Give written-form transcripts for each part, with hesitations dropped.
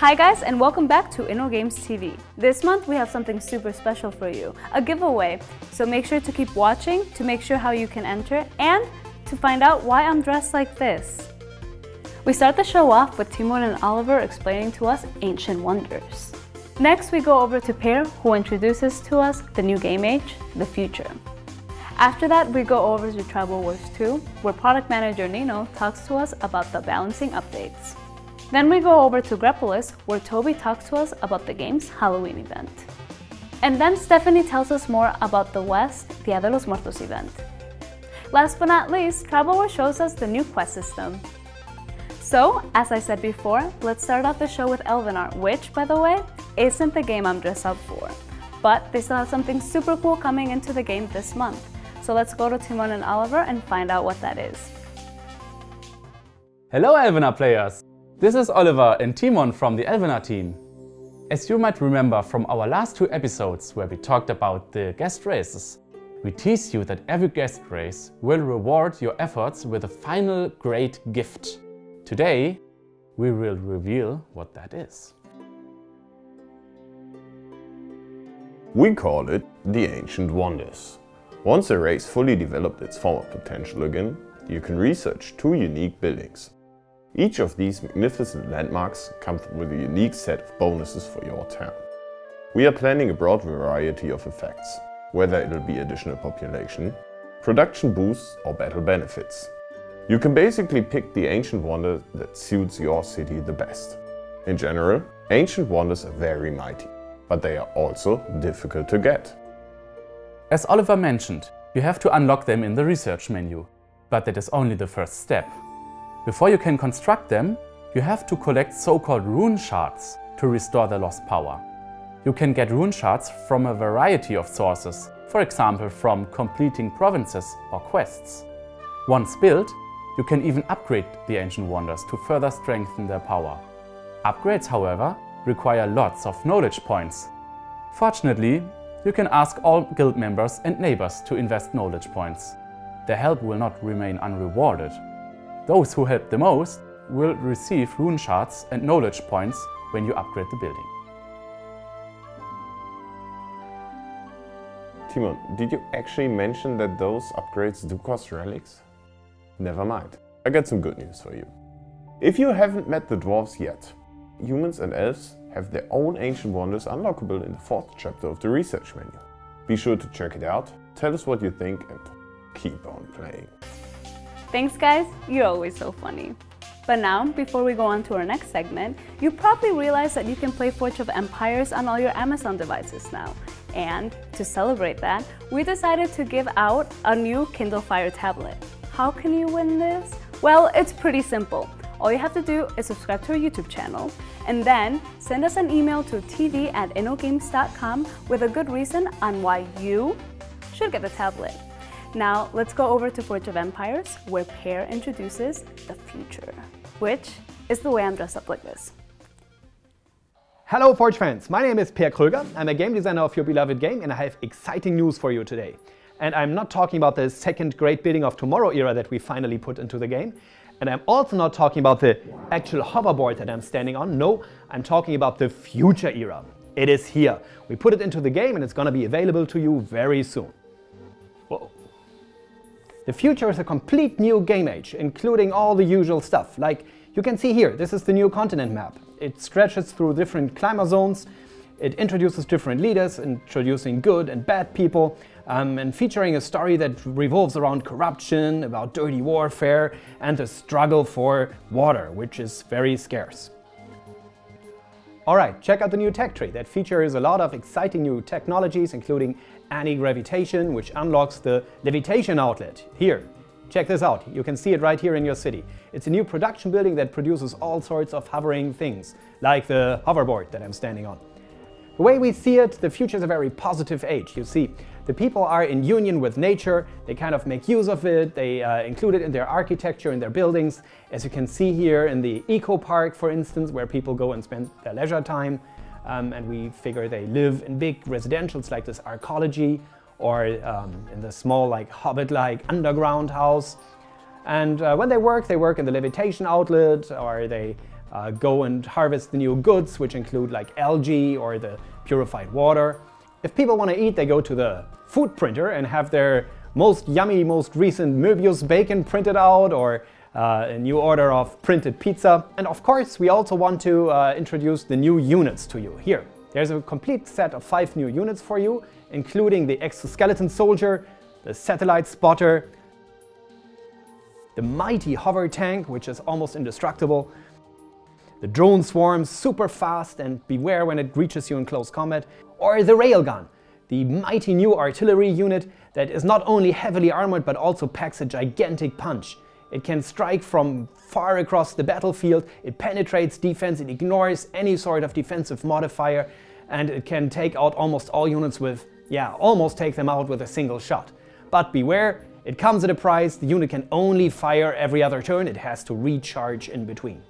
Hi guys, and welcome back to InnoGames TV. This month we have something super special for you, a giveaway. So make sure to keep watching to make sure how you can enter and to find out why I'm dressed like this. We start the show off with Timon and Oliver explaining to us ancient wonders. Next we go over to Pear, who introduces to us the new game age, the future. After that we go over to Tribal Wars 2, where product manager Nino talks to us about the balancing updates. Then we go over to Grepolis, where Toby talks to us about the game's Halloween event. And then Stephanie tells us more about the West Dia de los Muertos event. Last but not least, Tribal Wars shows us the new quest system. So, as I said before, let's start off the show with Elvenar, which, by the way, isn't the game I'm dressed up for. But they still have something super cool coming into the game this month. So let's go to Timon and Oliver and find out what that is. Hello Elvenar players! This is Oliver and Timon from the Elvenar team. As you might remember from our last two episodes where we talked about the guest races, we teased you that every guest race will reward your efforts with a final great gift. Today, we will reveal what that is. We call it the Ancient Wonders. Once a race fully developed its former potential again, you can research two unique buildings. Each of these magnificent landmarks comes with a unique set of bonuses for your town. We are planning a broad variety of effects, whether it'll be additional population, production boosts or battle benefits. You can basically pick the Ancient Wonder that suits your city the best. In general, Ancient Wonders are very mighty, but they are also difficult to get. As Oliver mentioned, you have to unlock them in the research menu, but that is only the first step. Before you can construct them, you have to collect so-called rune shards to restore the lost power. You can get rune shards from a variety of sources, for example from completing provinces or quests. Once built, you can even upgrade the Ancient Wonders to further strengthen their power. Upgrades, however, require lots of knowledge points. Fortunately, you can ask all guild members and neighbors to invest knowledge points. Their help will not remain unrewarded. Those who help the most will receive rune shards and knowledge points when you upgrade the building. Timon, did you actually mention that those upgrades do cost relics? Never mind, I got some good news for you. If you haven't met the dwarves yet, humans and elves have their own Ancient Wonders unlockable in the 4th chapter of the research menu. Be sure to check it out, tell us what you think and keep on playing. Thanks guys, you're always so funny. But now, before we go on to our next segment, you probably realize that you can play Forge of Empires on all your Amazon devices now. And to celebrate that, we decided to give out a new Kindle Fire tablet. How can you win this? Well, it's pretty simple. All you have to do is subscribe to our YouTube channel and then send us an email to tv@innogames.com with a good reason on why you should get the tablet. Now, let's go over to Forge of Empires, where Pear introduces the future, which is the way I'm dressed up like this. Hello Forge fans, my name is Pear Kröger. I'm a game designer of your beloved game and I have exciting news for you today. And I'm not talking about the second great building of tomorrow era that we finally put into the game. And I'm also not talking about the actual hoverboard that I'm standing on. No, I'm talking about the future era. It is here. We put it into the game and it's going to be available to you very soon. Whoa. The future is a complete new game age, including all the usual stuff. Like you can see here, this is the new continent map. It stretches through different climate zones. It introduces different leaders, introducing good and bad people, and featuring a story that revolves around corruption, about dirty warfare, and the struggle for water, which is very scarce. Alright, check out the new tech tree that features a lot of exciting new technologies, including anti-gravitation, which unlocks the levitation outlet. Here, check this out. You can see it right here in your city. It's a new production building that produces all sorts of hovering things, like the hoverboard that I'm standing on. The way we see it, the future is a very positive age. You see, the people are in union with nature, they kind of make use of it, they include it in their architecture, in their buildings. As you can see here in the eco park, for instance, where people go and spend their leisure time. And we figure they live in big residentials like this arcology, or in the small like hobbit-like underground house. And when they work in the levitation outlet, or they go and harvest the new goods, which include like algae or the purified water. If people want to eat, they go to the food printer and have their most yummy, most recent Möbius bacon printed out, or a new order of printed pizza. And of course, we also want to introduce the new units to you. Here, there's a complete set of 5 new units for you, including the exoskeleton soldier, the satellite spotter, the mighty hover tank, which is almost indestructible, the drone swarms, super fast and beware when it reaches you in close combat, or the railgun, the mighty new artillery unit that is not only heavily armored but also packs a gigantic punch. It can strike from far across the battlefield, it penetrates defense, it ignores any sort of defensive modifier, and it can take out almost all units with, almost take them out with a single shot. But beware, it comes at a price. The unit can only fire every other turn, it has to recharge in between.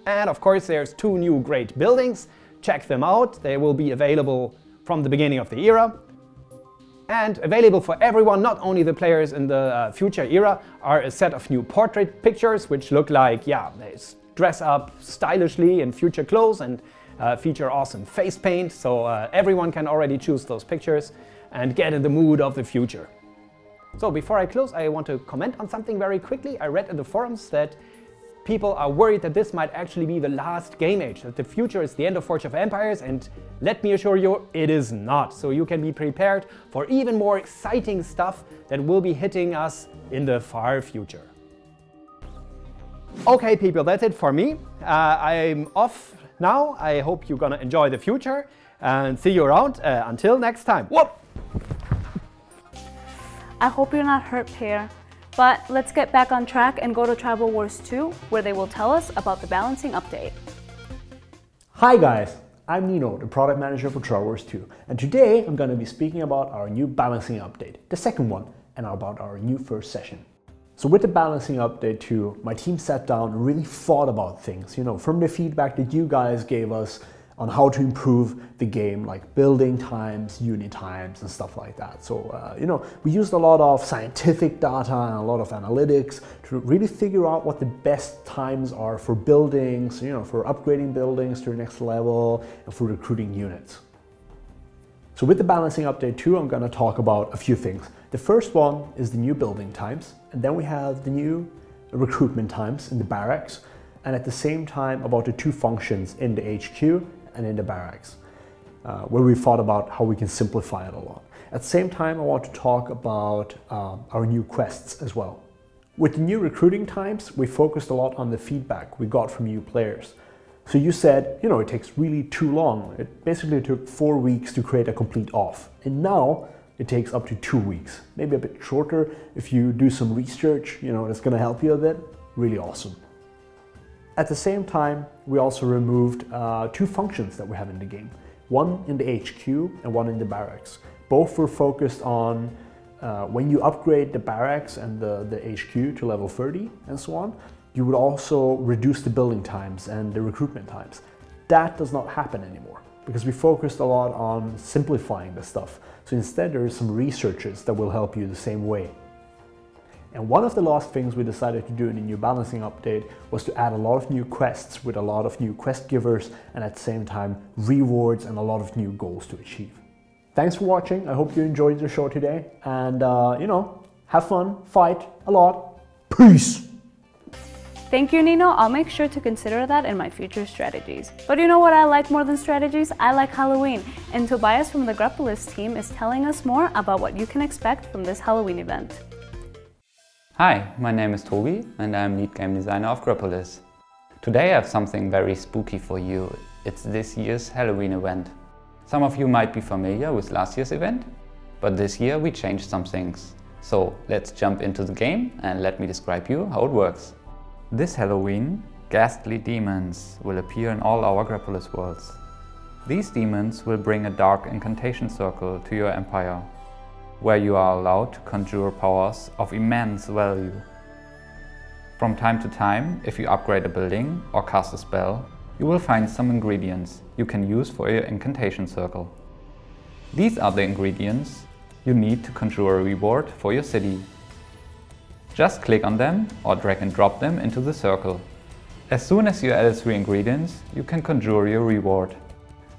And of course there's 2 new great buildings. Check them out, they will be available from the beginning of the era. And available for everyone, not only the players in the future era, are a set of new portrait pictures which look like, they dress up stylishly in future clothes and feature awesome face paint, so everyone can already choose those pictures and get in the mood of the future. So before I close, I want to comment on something very quickly. I read in the forums that people are worried that this might actually be the last game age, that the future is the end of Forge of Empires, and let me assure you, it is not. So you can be prepared for even more exciting stuff that will be hitting us in the far future. Okay people, that's it for me. I'm off now. I hope you're gonna enjoy the future and see you around. Until next time. Whoop! I hope you're not hurt, Pear. But let's get back on track and go to Tribal Wars 2, where they will tell us about the balancing update. Hi guys, I'm Nino, the product manager for Tribal Wars 2, and today I'm going to be speaking about our new balancing update, the second one, and about our new first session. So with the balancing update 2, my team sat down and really thought about things, from the feedback that you guys gave us on how to improve the game, like building times, unit times, and stuff like that. So, we used a lot of scientific data and a lot of analytics to really figure out what the best times are for buildings, for upgrading buildings to the next level, and for recruiting units. So with the balancing update 2, I'm going to talk about a few things. The first one is the new building times, and then we have the new recruitment times in the barracks, and at the same time about the 2 functions in the HQ and in the barracks, where we thought about how we can simplify it a lot. At the same time, I want to talk about our new quests as well. With the new recruiting times, we focused a lot on the feedback we got from you players. So you said, it takes really too long. It basically took 4 weeks to create a complete off. And now it takes up to 2 weeks, maybe a bit shorter. If you do some research, that's gonna help you a bit. Really awesome. At the same time, we also removed 2 functions that we have in the game. One in the HQ and one in the barracks. Both were focused on when you upgrade the barracks and the HQ to level 30 and so on, you would also reduce the building times and the recruitment times. That does not happen anymore because we focused a lot on simplifying the stuff. So instead there is some researchers that will help you the same way. And one of the last things we decided to do in the new balancing update was to add a lot of new quests with a lot of new quest givers and at the same time rewards and a lot of new goals to achieve. Thanks for watching. I hope you enjoyed the show today and have fun, fight a lot. Peace! Thank you, Nino. I'll make sure to consider that in my future strategies. But you know what I like more than strategies? I like Halloween. And Tobias from the Grepolis team is telling us more about what you can expect from this Halloween event. Hi, my name is Tobi and I'm lead game designer of Grepolis. Today I have something very spooky for you. It's this year's Halloween event. Some of you might be familiar with last year's event, but this year we changed some things. So let's jump into the game and let me describe you how it works. This Halloween, ghastly demons will appear in all our Grepolis worlds. These demons will bring a dark incantation circle to your empire, where you are allowed to conjure powers of immense value. From time to time, if you upgrade a building or cast a spell, you will find some ingredients you can use for your incantation circle. These are the ingredients you need to conjure a reward for your city. Just click on them or drag and drop them into the circle. As soon as you add 3 ingredients, you can conjure your reward.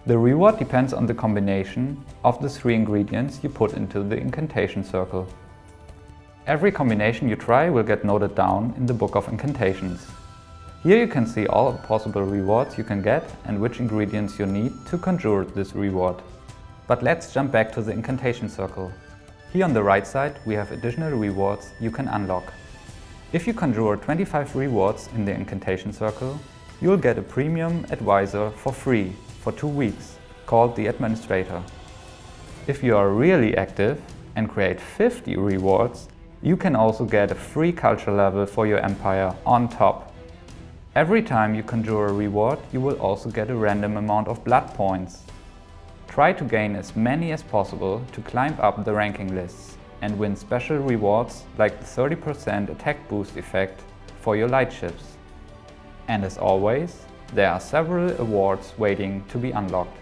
The reward depends on the combination of the 3 ingredients you put into the incantation circle. Every combination you try will get noted down in the book of incantations. Here you can see all possible rewards you can get and which ingredients you need to conjure this reward. But let's jump back to the incantation circle. Here on the right side we have additional rewards you can unlock. If you conjure 25 rewards in the incantation circle, you'll get a premium advisor for free for 2 weeks, called the Administrator. If you are really active and create 50 rewards, you can also get a free culture level for your empire on top. Every time you conjure a reward, you will also get a random amount of blood points. Try to gain as many as possible to climb up the ranking lists and win special rewards like the 30% attack boost effect for your light ships. And as always, there are several awards waiting to be unlocked.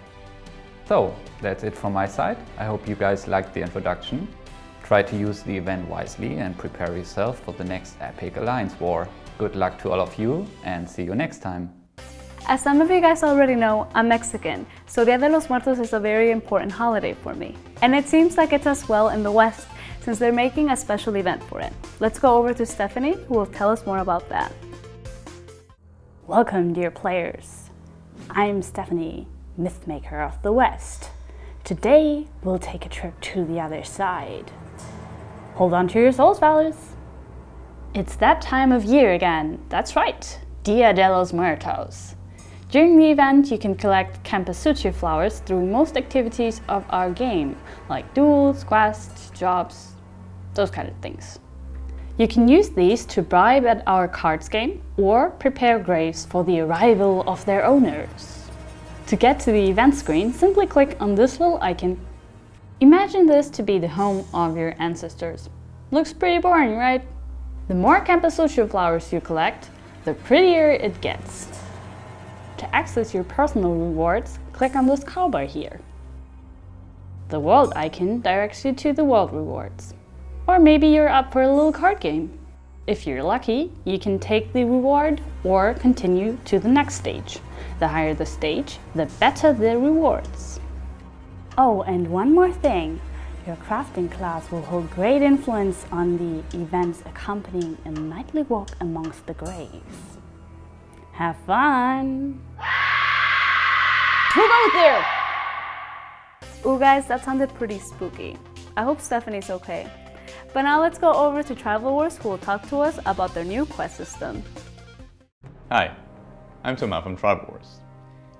So, that's it from my side. I hope you guys liked the introduction. Try to use the event wisely and prepare yourself for the next epic alliance war. Good luck to all of you and see you next time. As some of you guys already know, I'm Mexican, so Dia de los Muertos is a very important holiday for me. And it seems like it does well in the West, since they're making a special event for it. Let's go over to Stephanie, who will tell us more about that. Welcome, dear players. I'm Stephanie, Mythmaker of the West. Today, we'll take a trip to the other side. Hold on to your souls, fellas. It's that time of year again. That's right, Dia de los Muertos. During the event, you can collect cempasúchil flowers through most activities of our game, like duels, quests, jobs, those kind of things. You can use these to bribe at our cards game or prepare graves for the arrival of their owners. To get to the event screen, simply click on this little icon. Imagine this to be the home of your ancestors. Looks pretty boring, right? The more cempasúchil flowers you collect, the prettier it gets. To access your personal rewards, click on this call bar here. The world icon directs you to the world rewards. Or maybe you're up for a little card game. If you're lucky, you can take the reward or continue to the next stage. The higher the stage, the better the rewards. Oh, and one more thing. Your crafting class will hold great influence on the events accompanying a nightly walk amongst the graves. Have fun! Who goes there? Ooh guys, that sounded pretty spooky. I hope Stephanie's okay. But now let's go over to Travel Wars, who will talk to us about their new quest system. Hi, I'm Thomas from Travel Wars.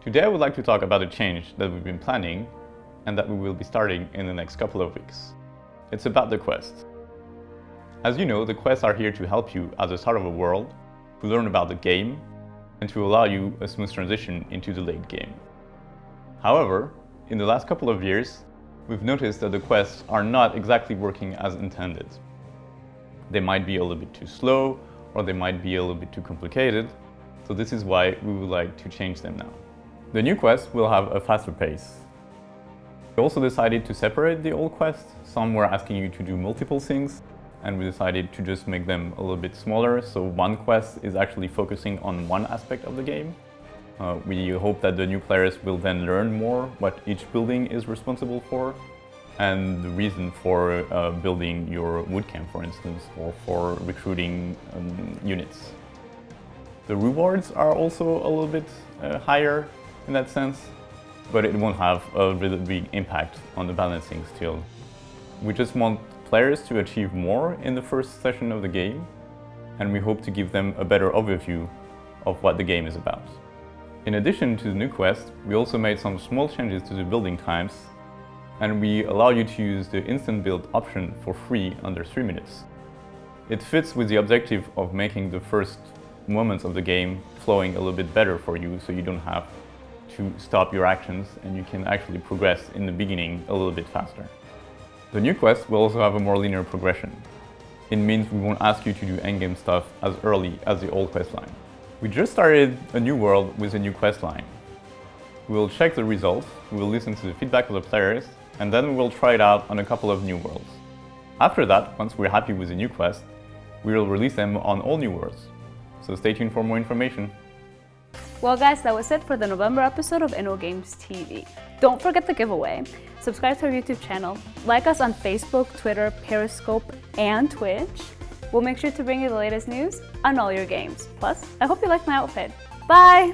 Today I would like to talk about a change that we've been planning and that we will be starting in the next couple of weeks. It's about the quests. As you know, the quests are here to help you at the start of a world, to learn about the game, and to allow you a smooth transition into the late game. However, in the last couple of years, we've noticed that the quests are not exactly working as intended. They might be a little bit too slow, or they might be a little bit too complicated, so this is why we would like to change them now. The new quests will have a faster pace. We also decided to separate the old quests. Some were asking you to do multiple things, and we decided to just make them a little bit smaller, so one quest is actually focusing on one aspect of the game. We hope that the new players will then learn more what each building is responsible for, and the reason for building your wood camp, for instance, or for recruiting units. The rewards are also a little bit higher in that sense, but it won't have a really big impact on the balancing still. We just want players to achieve more in the first session of the game, and we hope to give them a better overview of what the game is about. In addition to the new quest, we also made some small changes to the building times, and we allow you to use the instant build option for free under 3 minutes. It fits with the objective of making the first moments of the game flowing a little bit better for you, so you don't have to stop your actions and you can actually progress in the beginning a little bit faster. The new quest will also have a more linear progression. It means we won't ask you to do endgame stuff as early as the old quest line. We just started a new world with a new quest line. We will check the results, we will listen to the feedback of the players, and then we will try it out on a couple of new worlds. After that, once we're happy with the new quest, we will release them on all new worlds. So stay tuned for more information. Well guys, that was it for the November episode of InnoGames TV. Don't forget the giveaway. Subscribe to our YouTube channel. Like us on Facebook, Twitter, Periscope, and Twitch. We'll make sure to bring you the latest news on all your games. Plus, I hope you like my outfit. Bye!